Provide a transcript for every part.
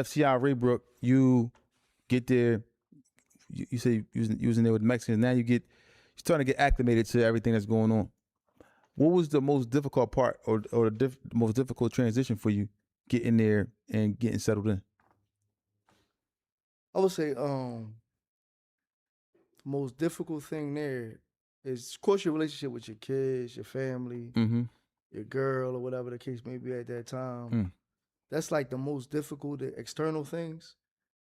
FCI Raybrook, you get there. You say you was in there with the Mexicans. Now you're starting to get acclimated to everything that's going on. What was the most difficult part, or the most difficult transition for you getting there and getting settled in? I would say most difficult thing there is, of course, your relationship with your kids, your family, Mm-hmm. your girl, or whatever the case may be at that time. Mm. That's like the most difficult, the external things.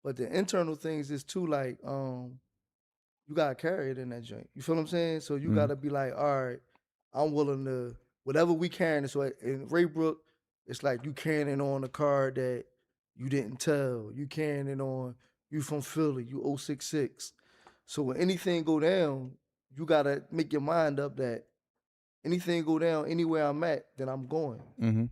But the internal things is too, like, you gotta carry it in that joint. You feel what I'm saying? So you Mm-hmm. gotta be like, all right, I'm willing to whatever we carrying. So in Raybrook, it's like you carrying it on a card that you didn't tell. You carrying it on. You from Philly. You 066. So when anything go down, you gotta make your mind up that anything go down anywhere I'm at, then I'm going. Mm-hmm.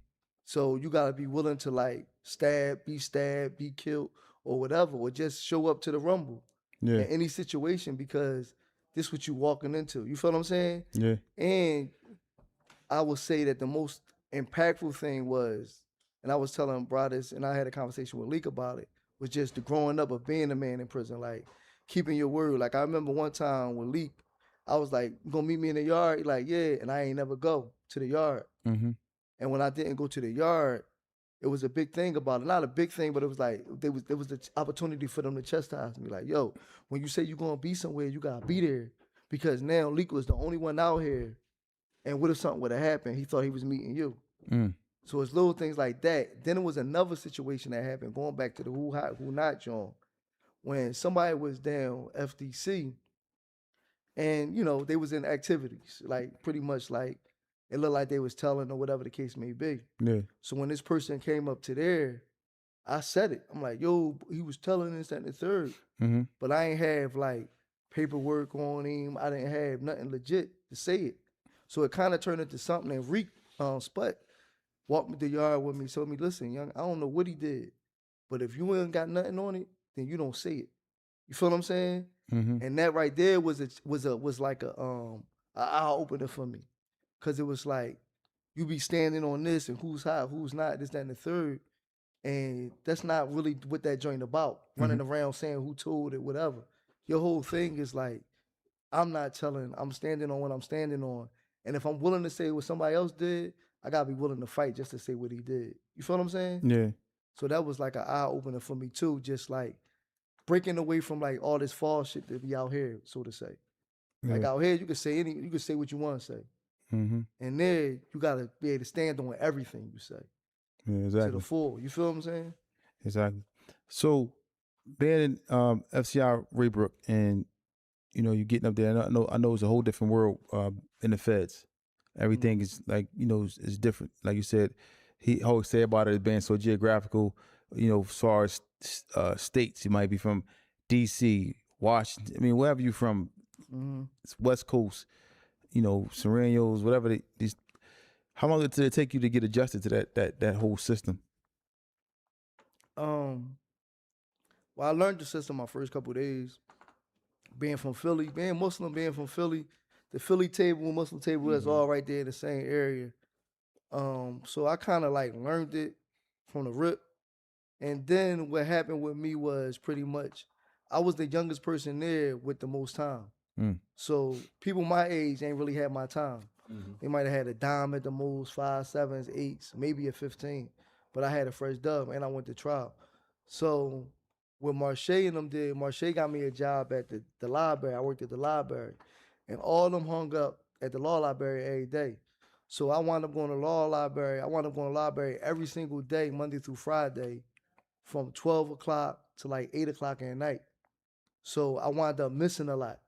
So you gotta be willing to like stabbed, be killed, or whatever, or just show up to the rumble Yeah. in any situation because this what you walking into. You feel what I'm saying? Yeah. And I would say that the most impactful thing was, and I was telling brothers, and I had a conversation with Leak about it, was just the growing up of being a man in prison, like keeping your word. Like I remember one time with Leak, I was like, "You gonna meet me in the yard?" He like, "Yeah," and I ain't never go to the yard. Mm-hmm. And when I didn't go to the yard, it was a big thing about it. Not a big thing, but it was like there was the opportunity for them to chastise me. Like, yo, when you say you're gonna be somewhere, you gotta be there. Because now Leak was the only one out here. And what if something would have happened? He thought he was meeting you. Mm. So it's little things like that. Then it was another situation that happened, going back to the who hot, who not John. When somebody was down FDC and they was in activities, like pretty much like it looked like they was telling or whatever the case may be. Yeah. So when this person came up to there, I said it. I'm like, yo, he was telling this, that, and the third. Mm-hmm. But I ain't have like paperwork on him. I didn't have nothing legit to say it. So it kind of turned into something. And Reek Sput walked me to the yard with me, told me, listen, young, I don't know what he did, but if you ain't got nothing on it, then you don't say it. You feel what I'm saying? Mm-hmm. And that right there was like a eye opener for me. Cause it was like, you be standing on this and who's hot, who's not, this, that, and the third. And that's not really what that joint about. Running around saying who told it, whatever. Your whole thing is like, I'm not telling, I'm standing on what I'm standing on. And if I'm willing to say what somebody else did, I gotta be willing to fight just to say what he did. You feel what I'm saying? Yeah. So that was like an eye opener for me too, just like breaking away from like all this false shit that be out here, so to say. Like Yeah. out here, you can say what you want to say. Mm-hmm. And there, you gotta be able to stand on everything you say Yeah. to Exactly. the full. You feel what I'm saying? Exactly. So being in FCI Raybrook, and you getting up there. And I know it's a whole different world in the feds. Everything is like is different. Like you said, he always say about it as being so geographical. As far as states, you might be from D.C., Washington. I mean, wherever you from, it's West Coast. Serenos, whatever these. How long did it take you to get adjusted to that whole system? Well, I learned the system my first couple of days. Being from Philly, being Muslim, being from Philly, the Philly table, Muslim table is all right there in the same area. So I kind of like learned it from the rip. And then what happened with me was pretty much I was the youngest person there with the most time. Mm. So people my age ain't really had my time. They might have had a dime at the most, 5, 7s, 8s, maybe a 15. But I had a fresh dub and I went to trial. So what Marche and them did, Marche got me a job at the library. I worked at the library. And all of them hung up at the law library every day. So I wound up going to law library. I wound up going to library every single day, Monday through Friday, from 12 o'clock to like 8 o'clock at night. So I wound up missing a lot.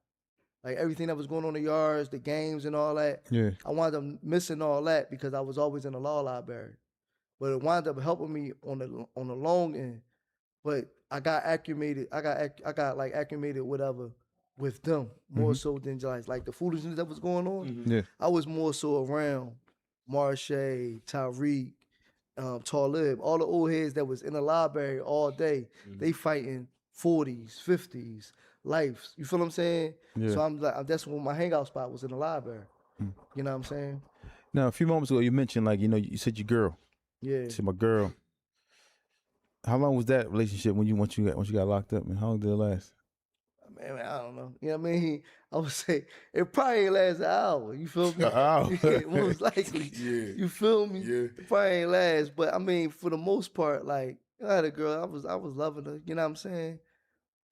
Like everything that was going on in the yards, the games and all that. Yeah. I wound up missing all that because I was always in the law library. But it wound up helping me on the long end. But I got acclimated. I got like acclimated whatever with them more so than just like the foolishness that was going on. Yeah. I was more so around Marche, Tyreek, Talib, all the old heads that was in the library all day. They fighting 40s, 50s, lives. You feel what I'm saying? Yeah. So I'm like, that's when my hangout spot was in the library. You know what I'm saying? Now, a few moments ago, you mentioned like you said your girl. Yeah. You said my girl. How long was that relationship when you once you got locked up, man? How long did it last? Man, I don't know. You know what I mean? I would say it probably ain't last an hour. You feel me? Oh. Yeah, most likely. Yeah. You feel me? Yeah. It probably ain't last. But I mean, for the most part, like I had a girl, I was loving her. You know what I'm saying?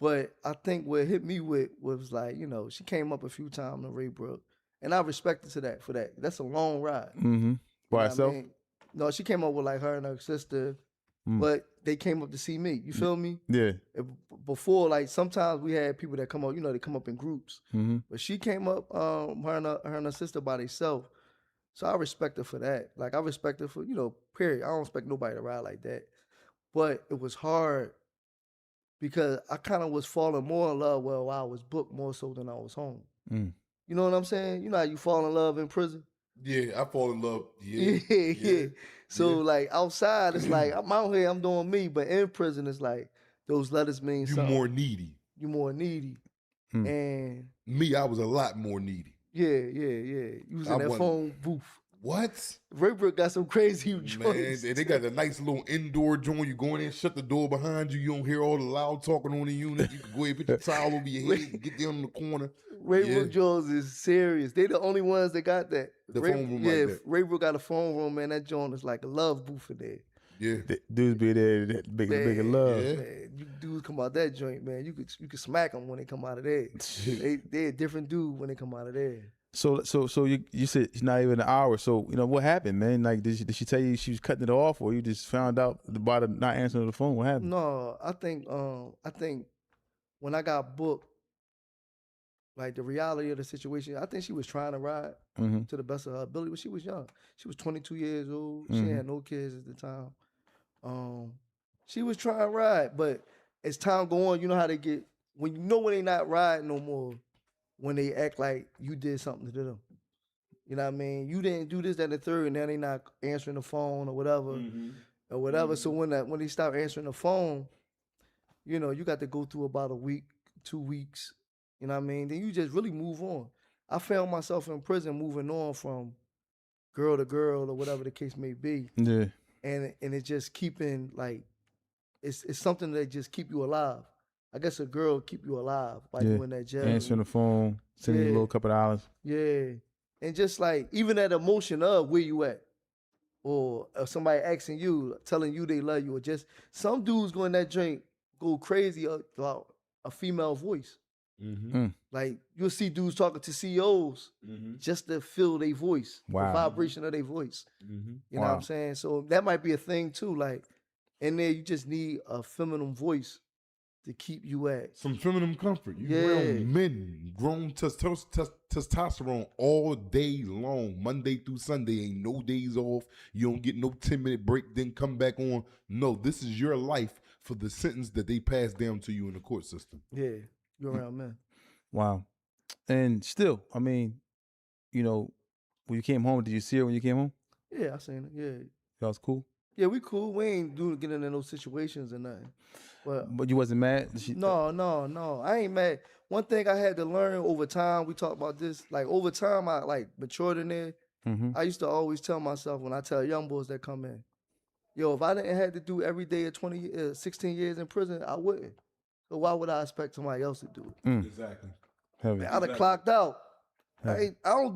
But I think what hit me with was like, you know, she came up a few times in Raybrook, and I respected to that for that. That's a long ride. Mm-hmm. You By know what I herself? mean? No, she came up with like her and her sister, but they came up to see me. You feel me? Yeah. Before, like sometimes we had people that come up, you know, they come up in groups. Mm-hmm. But she came up, her and her sister by themselves. So I respect her for that. Like I respect her for, you know, period. I don't expect nobody to ride like that. But it was hard because I kind of was falling more in love while I was booked more so than I was home. Mm. You know what I'm saying? You know how you fall in love in prison? Yeah, I fall in love. Yeah. Yeah. So yeah. like outside, it's like I'm out here, I'm doing me, but in prison, it's like those letters mean You something. more needy. You more needy. Mm. And Me, I was a lot more needy. yeah. You was in I that wasn't- phone booth. What? Raybrook got some crazy Man, joints. and they got a nice little indoor joint. You go in there, shut the door behind you. You don't hear all the loud talking on the unit. You can go ahead, put your towel over your head, and get down in the corner. Raybrook Yeah. joints is serious. They the only ones that got that. The phone room yeah, like that. Raybrook got a phone room, man. That joint is like a love booth in there. Yeah. Dudes be there, that bigger Man, love. Yeah. Man, you dudes come out that joint, man. You could smack them when they come out of there. they a different dude when they come out of there. So you said it's not even an hour. So you know what happened, man? Like did she tell you she was cutting it off, or you just found out by the not answering the phone? What happened? No, I think when I got booked, like the reality of the situation, I think she was trying to ride Mm-hmm. to the best of her ability, but she was young. She was 22 years old. She Mhm. had no kids at the time. She was trying to ride, but as time go on, you know how they get when you know when they not riding no more, when they act like you did something to them. You know what I mean? You didn't do this, that, and the third, and now they not answering the phone or whatever. So when they stop answering the phone, you know, you got to go through about a week, 2 weeks. You know what I mean? Then you just really move on. I found myself in prison moving on from girl to girl or whatever the case may be. Yeah. And it's just keeping like it's something that just keep you alive. I guess a girl keep you alive while you in that jail. Answering the phone, sending you a Yeah. little couple of dollars. Yeah. And just like even that emotion of where you at. Or somebody asking you, telling you they love you, or just some dudes go in that drink go crazy about a female voice. Like you'll see dudes talking to CEOs just to feel their voice, the Wow. vibration of their voice. You know what Wow. I'm saying? So that might be a thing too. Like in there, you just need a feminine voice to keep you at. Some feminine comfort. You Yeah. grown men, grown testosterone all day long, Monday through Sunday. Ain't no days off. You don't get no 10-minute break, then come back on. No, this is your life for the sentence that they pass down to you in the court system. Yeah, you around men. Wow. And still, I mean, you know, when you came home, did you see her when you came home? Yeah, I seen it. Yeah, That was cool. yeah, we cool. We ain't getting in those situations or nothing. But you wasn't mad? No. I ain't mad. One thing I had to learn over time, we talked about this, like over time I like matured in there. Mm-hmm. I used to always tell myself when I tell young boys that come in, yo, if I didn't have to do every day of 16 years in prison, I wouldn't. So why would I expect somebody else to do it? Exactly. Heavy. Man, I'd have clocked out. I don't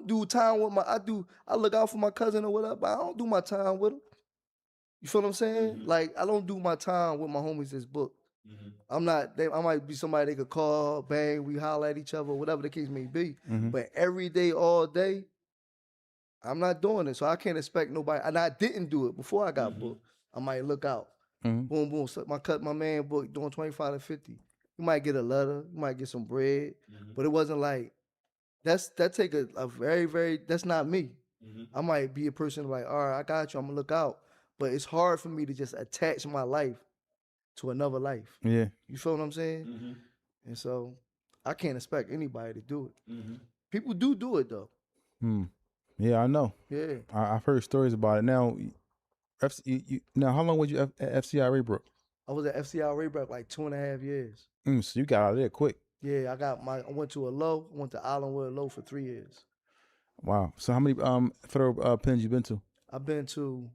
do time with I look out for my cousin or whatever, but I don't do my time with him. You feel what I'm saying? Like I don't do my time with my homies that's booked. I might be somebody they could call, bang, we holler at each other, whatever the case may be. Mhm. But every day, all day, I'm not doing it. So I can't expect nobody. And I didn't do it before I got booked. I might look out. Mhm. Boom, boom. So my man booked doing 25 to 50. You might get a letter, you might get some bread. But it wasn't like that take a very, very that's not me. I might be a person like, all right, I got you, I'm gonna look out. But it's hard for me to just attach my life to another life. Yeah. You feel what I'm saying? And so I can't expect anybody to do it. People do it though. Yeah, I know. Yeah. I've heard stories about it. Now, now, how long was you at FCI Raybrook? I was at FCI Raybrook like 2.5 years. So you got out of there quick. Yeah, I went to a low, went to Islandwood low for 3 years. Wow. So how many federal pens you been to? I've been to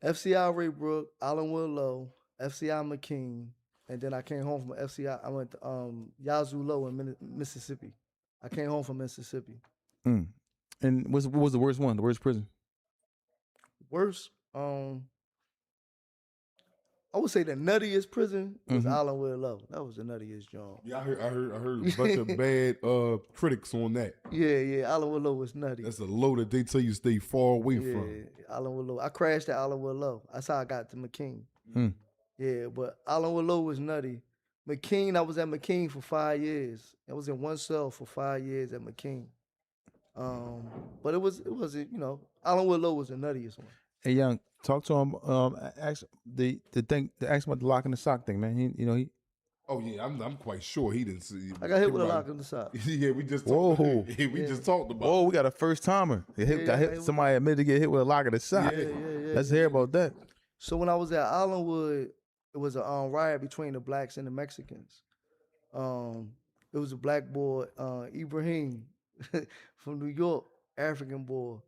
FCI Raybrook, Allenwood Low, FCI McKean, and then I came home from FCI. I went to Yazoo Low in Mississippi. I came home from Mississippi. Mm. And what was the worst one? The worst prison? Worst, I would say the nuttiest prison was Allenwood Low. That was the nuttiest joint. Yeah, I heard a bunch of bad critics on that. Yeah, Allenwood Low was nutty. That's a low that they tell you stay far away from. Yeah, Allenwood Low. I crashed at Allenwood Low. That's how I got to McKean. Mm. Yeah, but Allenwood Low was nutty. McKean, I was at McKean for 5 years. I was in one cell for 5 years at McKean. But it wasn't, Allenwood Low was the nuttiest one. Hey, Young, talk to him. Ask ask about the lock and the sock thing, man. He. Oh yeah, I'm quite sure he didn't see. I got hit with a lock in the sock. Yeah, we just Whoa. talked. We just talked about. Oh, we got a first timer. Somebody admitted to get hit with a lock in the sock. Yeah. Let's hear about that. So when I was at Allenwood, it was a riot between the blacks and the Mexicans. It was a black boy, Ibrahim, from New York, African boy.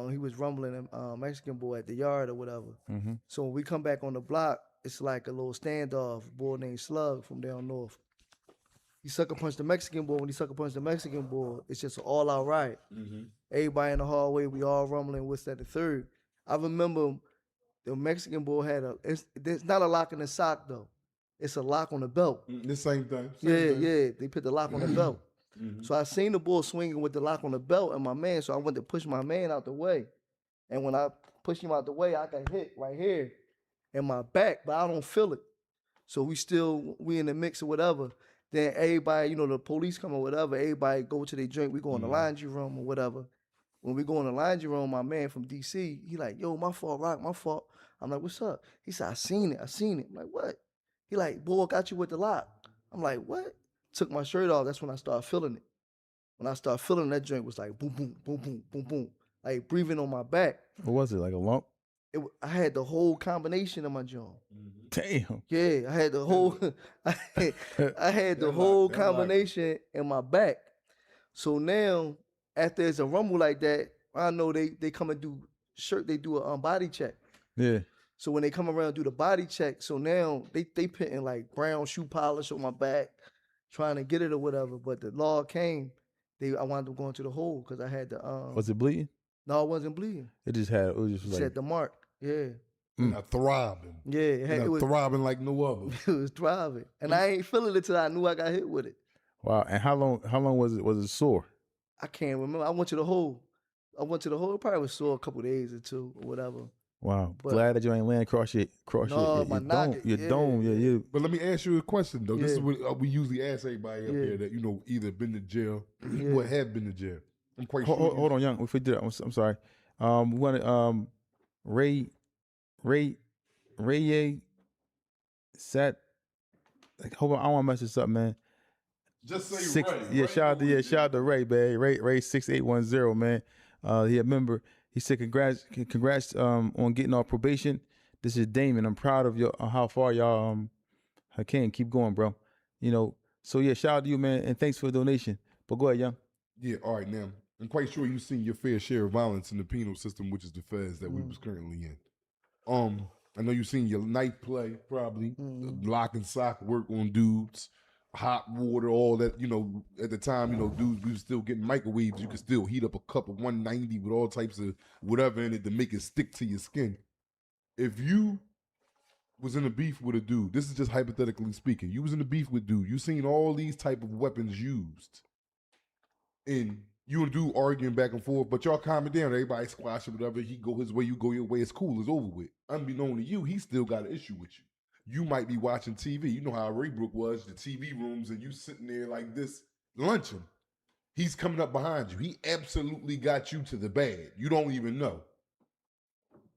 He was rumbling a Mexican boy at the yard or whatever. Mm-hmm. So when we come back on the block, it's like a little standoff. A boy named Slug from down north. He sucker punched the Mexican boy. When he sucker punched the Mexican boy, it's just an all-out riot. Mm-hmm. Everybody in the hallway, we all rumbling. What's that? The third. I remember the Mexican boy had it's not a lock in the sock though. It's a lock on the belt. The same thing. Yeah. They put the lock on the belt. Mm-hmm. So I seen the bull swinging with the lock on the belt and my man. So I went to push my man out the way. And when I pushed him out the way, I got hit right here in my back, but I don't feel it. So we in the mix or whatever. Then everybody, the police come or whatever, everybody go to their drink. We go in the laundry room or whatever. When we go in the laundry room, my man from DC, he like, yo, my fault, Rock, my fault. I'm like, what's up? He said, I seen it. I'm like, what? He like, boy, got you with the lock. I'm like, what? Took my shirt off. That's when I started feeling it. When I started feeling that joint was like boom, boom, boom, boom, boom, boom. Like breathing on my back. What was it, like a lump? I had the whole combination of my joint. Damn. Yeah, I had the whole I had the whole combination in my back. So now, after there's a rumble like that, I know they come and do a body check. Yeah. So when they come around and do the body check, so now they putting like brown shoe polish on my back, trying to get it or whatever. But the law came, I wound up going to the hole because I had the Was it bleeding? No, it wasn't bleeding. It just like said the mark. Yeah. Throbbing. Yeah, it was throbbing like no other. It was throbbing, and I ain't feeling it till I knew I got hit with it. Wow. And how long was it? Was it sore? I can't remember. I went to the hole. It probably was sore a couple days or two or whatever. Wow. But, glad that you ain't land across your dome. Yeah. But let me ask you a question though. This is what we usually ask everybody up here that either been to jail or have been to jail. I'm quite sure. Hold on, Young. If we did, I'm sorry. We wanted Ray sat. Hold on, I don't want to mess this up, man. Just say Ray. Yeah, shout out to Ray, man. Ray 6810, man. He a member. He said congrats on getting off probation. This is Damon. I'm proud of how far y'all came. Keep going, bro. So yeah, shout out to you, man, and thanks for the donation. But go ahead, Young. Yeah, all right, now. I'm quite sure you've seen your fair share of violence in the penal system, which is the feds that we was currently in. I know you've seen your knife play, probably, lock and sock work on dudes, hot water, all that. At the time, dudes, we was still getting microwaves. You could still heat up a cup of 190 with all types of whatever in it to make it stick to your skin. If you was in a beef with a dude, this is just hypothetically speaking, you was in a beef with dude, you seen all these type of weapons used, and you and dude arguing back and forth, but y'all calm it down. Everybody squash it, whatever. He go his way, you go your way. It's cool. It's over with. Unbeknown to you, he still got an issue with you. You might be watching TV. You know how Raybrook was, the TV rooms, and you sitting there like this, lunching. He's coming up behind you. He absolutely got you to the bad. You don't even know.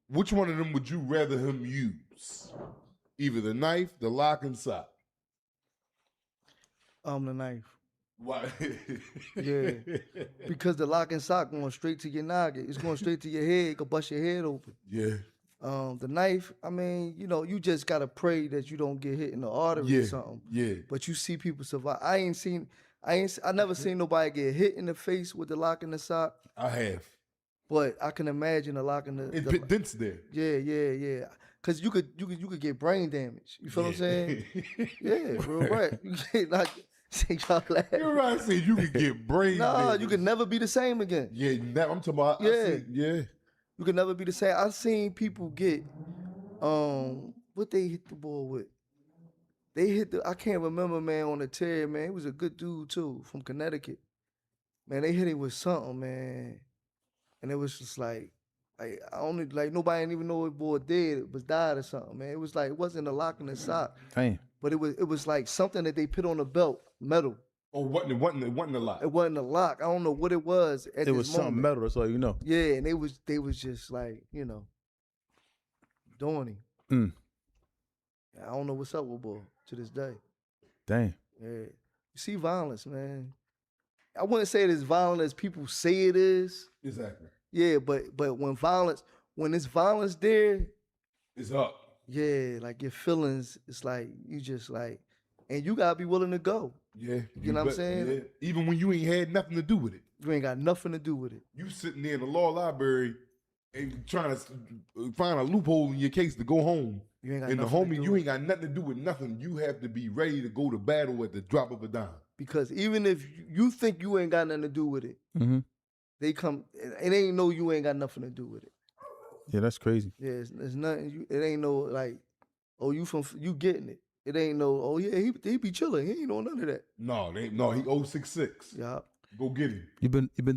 Which one of them would you rather him use? Either the knife, the lock and sock. The knife. Why? Yeah, because the lock and sock going straight to your noggin. It's going straight to your head. It could bust your head open. Yeah. The knife, I mean, you just gotta pray that you don't get hit in the artery or something. Yeah. But you see people survive. I never seen nobody get hit in the face with the lock and the sock. I have. But I can imagine a lock in the It put dents there. yeah. Cause you could get brain damage. You feel what I'm saying? Yeah, real right. You get like see y'all laugh. You're right. I said you could get brain Nah, damage. you could never be the same again. Yeah, that, I'm talking about. Yeah. You could never be the same. I seen people get what they hit the ball with. They hit I can't remember, man, on the tear, man. He was a good dude too, from Connecticut. Man, they hit him with something, man. And it was just like I only like nobody didn't even know what boy did, was died or something, man. It was like it wasn't a lock in the sock. Damn. But it was like something that they put on the belt, metal. Oh, wasn't a lot. It wasn't a lock. I don't know what it was at It this was something moment. metal, that's all you know. Yeah, and they was just like, you know, doing him. Mm. I don't know what's up with boy to this day. Damn. Yeah. You see violence, man. I wouldn't say it as violent as people say it is. Exactly. Yeah, but when it's violence there, It's up. yeah, like your feelings, it's like you just like, and you gotta be willing to go. Yeah. You know what I'm saying? Yeah. Even when you ain't had nothing to do with it. You ain't got nothing to do with it. You sitting there in the law library and trying to find a loophole in your case to go home. You ain't got And the nothing to homie, do you with ain't got nothing to do with nothing. You have to be ready to go to battle at the drop of a dime. Because even if you think you ain't got nothing to do with it, Mm-hmm. they come, it ain't no you ain't got nothing to do with it. Yeah, that's crazy. Yeah, it's nothing. It ain't no like, oh, you getting it. It ain't no, oh yeah, he be chilling. He ain't know none of that. No, he 066. Yeah. Go get him. You've been